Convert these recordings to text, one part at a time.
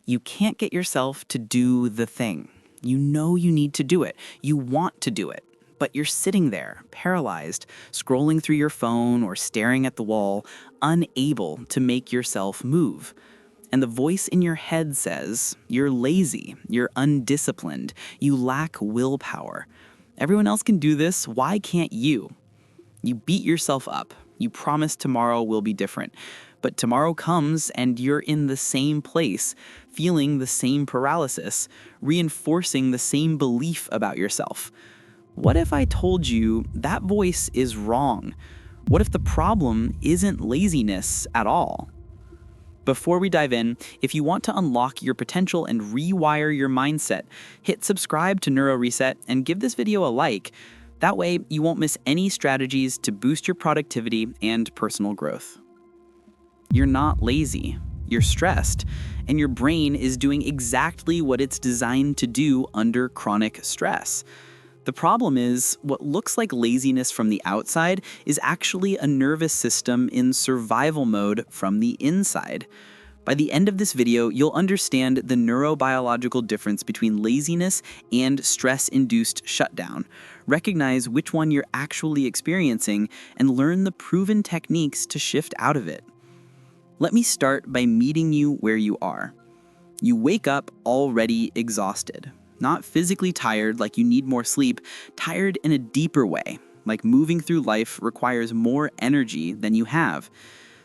You can't get yourself to do the thing. You know you need to do it. You want to do it. But you're sitting there, paralyzed, scrolling through your phone or staring at the wall, unable to make yourself move. And the voice in your head says, you're lazy, you're undisciplined, you lack willpower. Everyone else can do this, why can't you? You beat yourself up. You promise tomorrow will be different. But tomorrow comes and you're in the same place, feeling the same paralysis, reinforcing the same belief about yourself. What if I told you that voice is wrong? What if the problem isn't laziness at all? Before we dive in, if you want to unlock your potential and rewire your mindset, hit subscribe to NeuroReset and give this video a like. That way, you won't miss any strategies to boost your productivity and personal growth. You're not lazy, you're stressed, and your brain is doing exactly what it's designed to do under chronic stress. The problem is, what looks like laziness from the outside is actually a nervous system in survival mode from the inside. By the end of this video, you'll understand the neurobiological difference between laziness and stress-induced shutdown, recognize which one you're actually experiencing, and learn the proven techniques to shift out of it. Let me start by meeting you where you are. You wake up already exhausted. Not physically tired like you need more sleep, tired in a deeper way, like moving through life requires more energy than you have.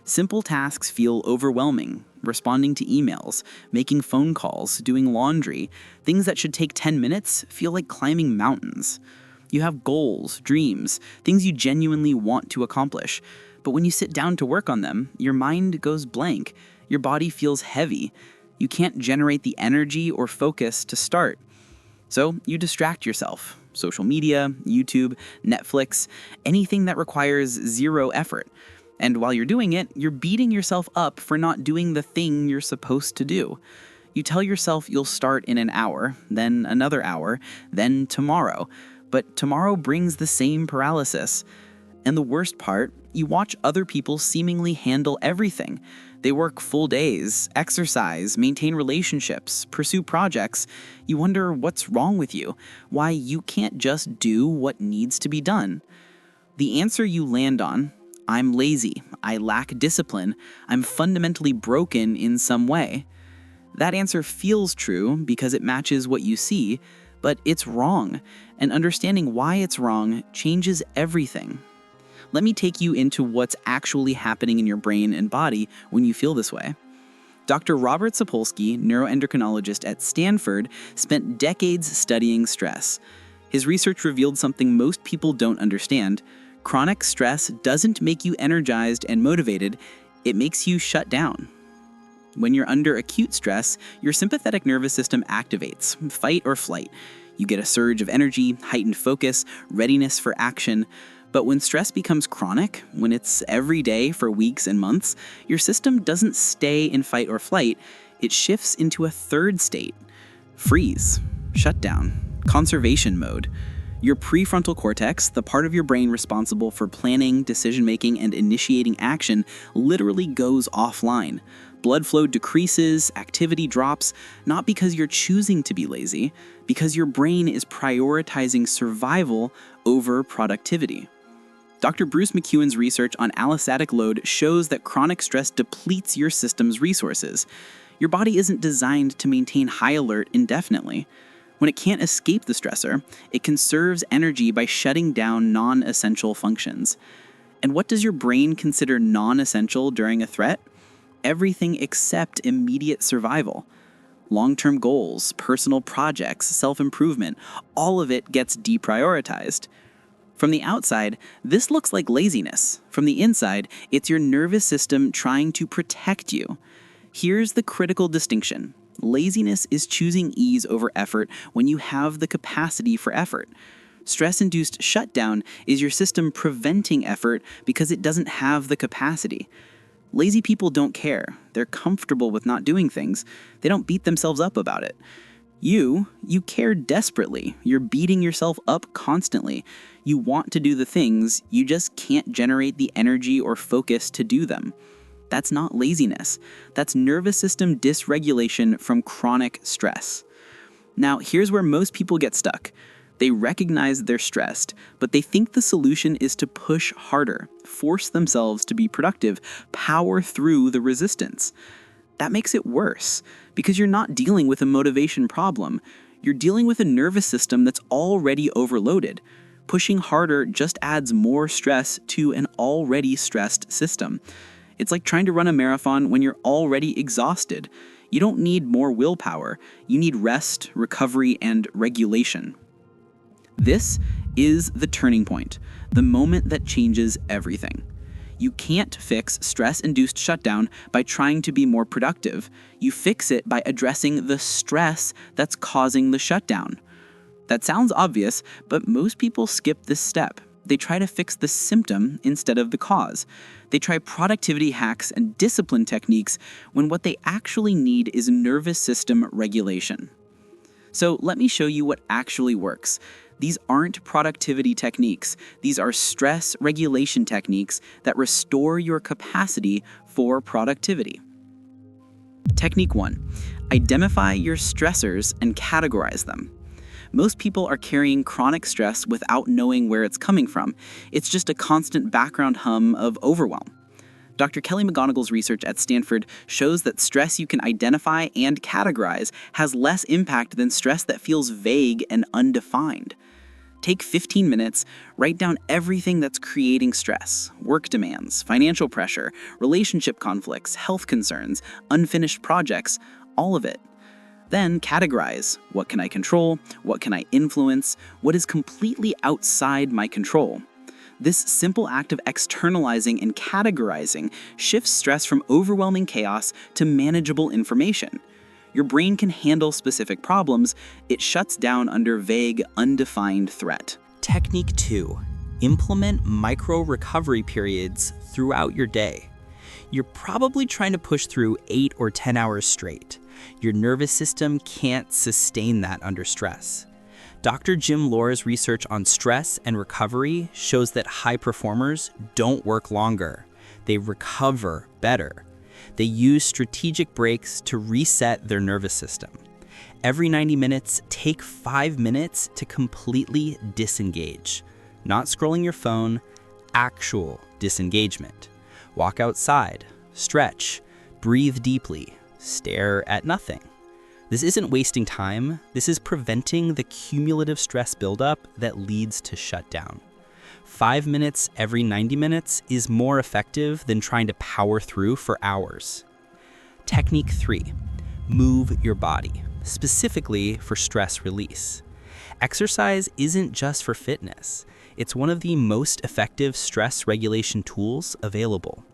Simple tasks feel overwhelming, responding to emails, making phone calls, doing laundry. Things that should take 10 minutes feel like climbing mountains. You have goals, dreams, things you genuinely want to accomplish. But when you sit down to work on them, your mind goes blank. Your body feels heavy. You can't generate the energy or focus to start. So you distract yourself. Social media, YouTube, Netflix, anything that requires zero effort. And while you're doing it, you're beating yourself up for not doing the thing you're supposed to do. You tell yourself you'll start in an hour, then another hour, then tomorrow. But tomorrow brings the same paralysis. And the worst part, you watch other people seemingly handle everything. They work full days, exercise, maintain relationships, pursue projects. You wonder what's wrong with you, why you can't just do what needs to be done. The answer you land on, I'm lazy, I lack discipline, I'm fundamentally broken in some way. That answer feels true because it matches what you see, but it's wrong, and understanding why it's wrong changes everything. Let me take you into what's actually happening in your brain and body when you feel this way. Dr. Robert Sapolsky, neuroendocrinologist at Stanford, spent decades studying stress. His research revealed something most people don't understand. Chronic stress doesn't make you energized and motivated, it makes you shut down. When you're under acute stress, your sympathetic nervous system activates, fight or flight. You get a surge of energy, heightened focus, readiness for action. But when stress becomes chronic, when it's every day for weeks and months, your system doesn't stay in fight or flight, it shifts into a third state: freeze, shutdown, conservation mode. Your prefrontal cortex, the part of your brain responsible for planning, decision-making, and initiating action, literally goes offline. Blood flow decreases, activity drops, not because you're choosing to be lazy, because your brain is prioritizing survival over productivity. Dr. Bruce McEwen's research on allostatic load shows that chronic stress depletes your system's resources. Your body isn't designed to maintain high alert indefinitely. When it can't escape the stressor, it conserves energy by shutting down non-essential functions. And what does your brain consider non-essential during a threat? Everything except immediate survival. Long-term goals, personal projects, self-improvement, all of it gets deprioritized. From the outside, this looks like laziness. From the inside, it's your nervous system trying to protect you. Here's the critical distinction. Laziness is choosing ease over effort when you have the capacity for effort. Stress-induced shutdown is your system preventing effort because it doesn't have the capacity. Lazy people don't care. They're comfortable with not doing things. They don't beat themselves up about it. You care desperately. You're beating yourself up constantly. You want to do the things, you just can't generate the energy or focus to do them. That's not laziness. That's nervous system dysregulation from chronic stress. Now, here's where most people get stuck. They recognize they're stressed, but they think the solution is to push harder, force themselves to be productive, power through the resistance. That makes it worse, because you're not dealing with a motivation problem. You're dealing with a nervous system that's already overloaded. Pushing harder just adds more stress to an already stressed system. It's like trying to run a marathon when you're already exhausted. You don't need more willpower. You need rest, recovery, and regulation. This is the turning point, the moment that changes everything. You can't fix stress-induced shutdown by trying to be more productive. You fix it by addressing the stress that's causing the shutdown. That sounds obvious, but most people skip this step. They try to fix the symptom instead of the cause. They try productivity hacks and discipline techniques when what they actually need is nervous system regulation. So let me show you what actually works. These aren't productivity techniques. These are stress regulation techniques that restore your capacity for productivity. Technique 1. Identify your stressors and categorize them. Most people are carrying chronic stress without knowing where it's coming from. It's just a constant background hum of overwhelm. Dr. Kelly McGonigal's research at Stanford shows that stress you can identify and categorize has less impact than stress that feels vague and undefined. Take 15 minutes, write down everything that's creating stress: work demands, financial pressure, relationship conflicts, health concerns, unfinished projects, all of it. Then categorize: what can I control? What can I influence? What is completely outside my control? This simple act of externalizing and categorizing shifts stress from overwhelming chaos to manageable information. Your brain can handle specific problems. It shuts down under vague, undefined threat. Technique 2. Implement micro-recovery periods throughout your day. You're probably trying to push through 8 or 10 hours straight. Your nervous system can't sustain that under stress. Dr. Jim Lohr's research on stress and recovery shows that high performers don't work longer. They recover better. They use strategic breaks to reset their nervous system. Every 90 minutes, take 5 minutes to completely disengage. Not scrolling your phone, actual disengagement. Walk outside, stretch, breathe deeply, stare at nothing. This isn't wasting time. This is preventing the cumulative stress buildup that leads to shutdown. 5 minutes every 90 minutes is more effective than trying to power through for hours. Technique 3. Move your body, specifically for stress release. Exercise isn't just for fitness. It's one of the most effective stress regulation tools available.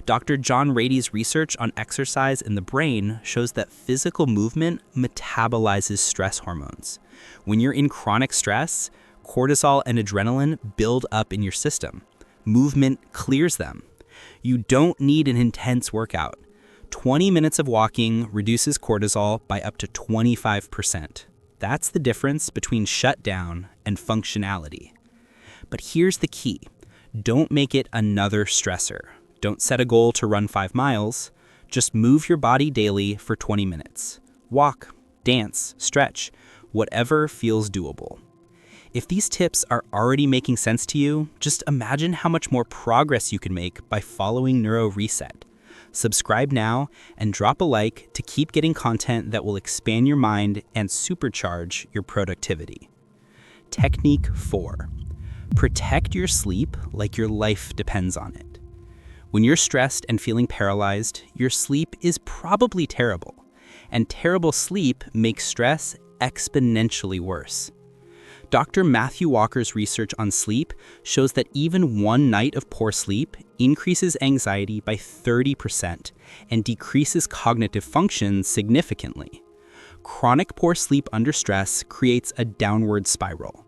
Dr. John Rady's research on exercise in the brain shows that physical movement metabolizes stress hormones. When you're in chronic stress, cortisol and adrenaline build up in your system. Movement clears them. You don't need an intense workout. 20 minutes of walking reduces cortisol by up to 25%. That's the difference between shutdown and functionality. But here's the key. Don't make it another stressor. Don't set a goal to run 5 miles. Just move your body daily for 20 minutes. Walk, dance, stretch, whatever feels doable. If these tips are already making sense to you, just imagine how much more progress you can make by following NeuroReset. Subscribe now and drop a like to keep getting content that will expand your mind and supercharge your productivity. Technique 4. Protect your sleep like your life depends on it. When you're stressed and feeling paralyzed, your sleep is probably terrible, and terrible sleep makes stress exponentially worse. Dr. Matthew Walker's research on sleep shows that even one night of poor sleep increases anxiety by 30% and decreases cognitive function significantly. Chronic poor sleep under stress creates a downward spiral.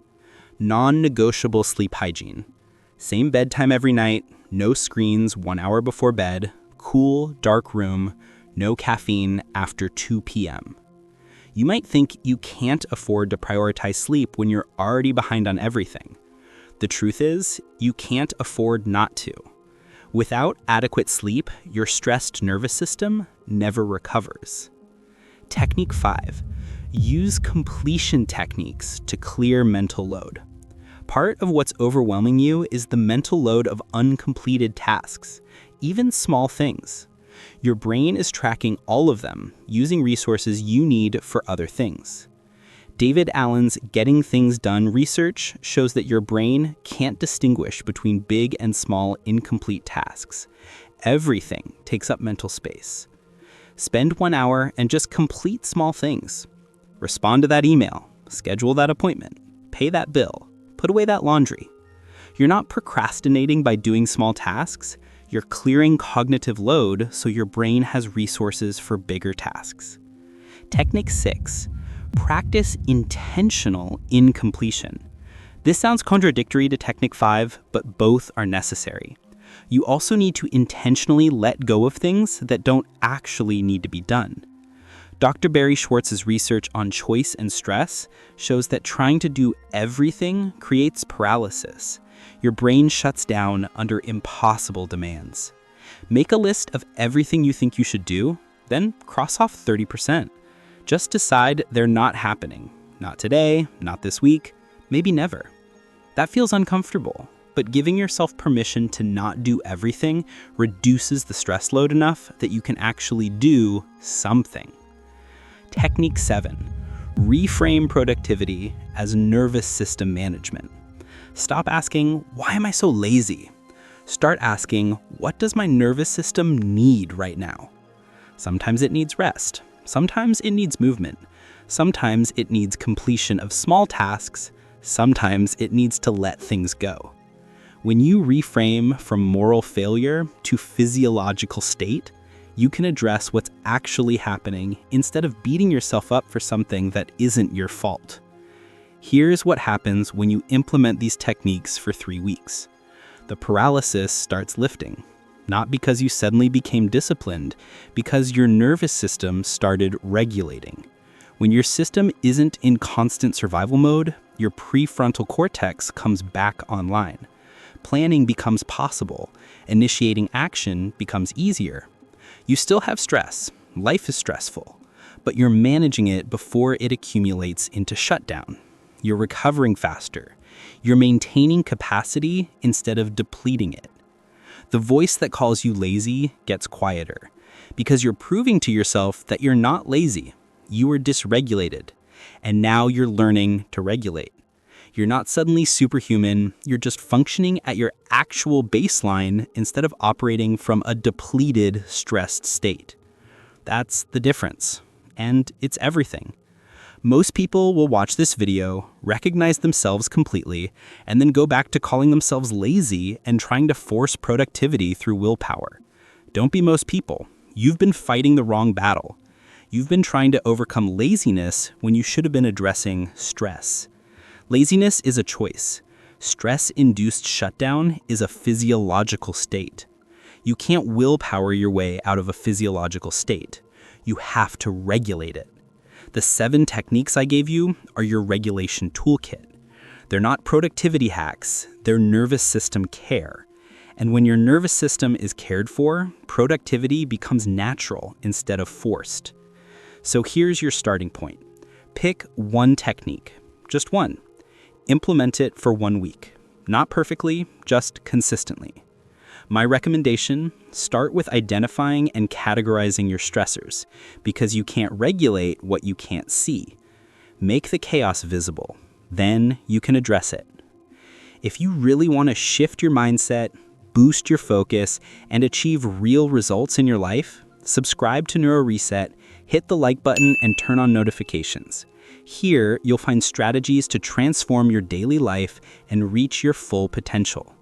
Non-negotiable sleep hygiene. Same bedtime every night, no screens 1 hour before bed, cool, dark room, no caffeine after 2 p.m. You might think you can't afford to prioritize sleep when you're already behind on everything. The truth is, you can't afford not to. Without adequate sleep, your stressed nervous system never recovers. Technique 5. Use completion techniques to clear mental load. Part of what's overwhelming you is the mental load of uncompleted tasks, even small things. Your brain is tracking all of them, using resources you need for other things. David Allen's Getting Things Done research shows that your brain can't distinguish between big and small incomplete tasks. Everything takes up mental space. Spend 1 hour and just complete small things. Respond to that email, schedule that appointment, pay that bill, put away that laundry. You're not procrastinating by doing small tasks. You're clearing cognitive load so your brain has resources for bigger tasks. Technique 6. Practice intentional incompletion. This sounds contradictory to Technique 5, but both are necessary. You also need to intentionally let go of things that don't actually need to be done. Dr. Barry Schwartz's research on choice and stress shows that trying to do everything creates paralysis. Your brain shuts down under impossible demands. Make a list of everything you think you should do, then cross off 30%. Just decide they're not happening. Not today, not this week, maybe never. That feels uncomfortable, but giving yourself permission to not do everything reduces the stress load enough that you can actually do something. Technique 7. Reframe productivity as nervous system management. Stop asking, why am I so lazy? Start asking, what does my nervous system need right now? Sometimes it needs rest. Sometimes it needs movement. Sometimes it needs completion of small tasks. Sometimes it needs to let things go. When you reframe from moral failure to physiological state, you can address what's actually happening instead of beating yourself up for something that isn't your fault. Here's what happens when you implement these techniques for 3 weeks. The paralysis starts lifting. Not because you suddenly became disciplined, because your nervous system started regulating. When your system isn't in constant survival mode, your prefrontal cortex comes back online. Planning becomes possible. Initiating action becomes easier. You still have stress. Life is stressful. But you're managing it before it accumulates into shutdown. You're recovering faster. You're maintaining capacity instead of depleting it. The voice that calls you lazy gets quieter because you're proving to yourself that you're not lazy. You were dysregulated, and now you're learning to regulate. You're not suddenly superhuman. You're just functioning at your actual baseline instead of operating from a depleted, stressed state. That's the difference, and it's everything. Most people will watch this video, recognize themselves completely, and then go back to calling themselves lazy and trying to force productivity through willpower. Don't be most people. You've been fighting the wrong battle. You've been trying to overcome laziness when you should have been addressing stress. Laziness is a choice. Stress-induced shutdown is a physiological state. You can't willpower your way out of a physiological state. You have to regulate it. The 7 techniques I gave you are your regulation toolkit. They're not productivity hacks, they're nervous system care. And when your nervous system is cared for, productivity becomes natural instead of forced. So here's your starting point. Pick one technique, just one. Implement it for 1 week. Not perfectly, just consistently. My recommendation, start with identifying and categorizing your stressors, because you can't regulate what you can't see. Make the chaos visible, then you can address it. If you really want to shift your mindset, boost your focus, and achieve real results in your life, subscribe to NeuroReset, hit the like button, and turn on notifications. Here, you'll find strategies to transform your daily life and reach your full potential.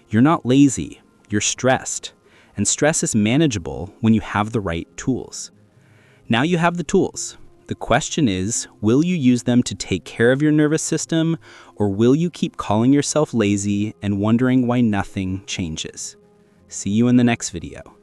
You're not lazy. You're stressed, and stress is manageable when you have the right tools. Now you have the tools. The question is, will you use them to take care of your nervous system, or will you keep calling yourself lazy and wondering why nothing changes? See you in the next video.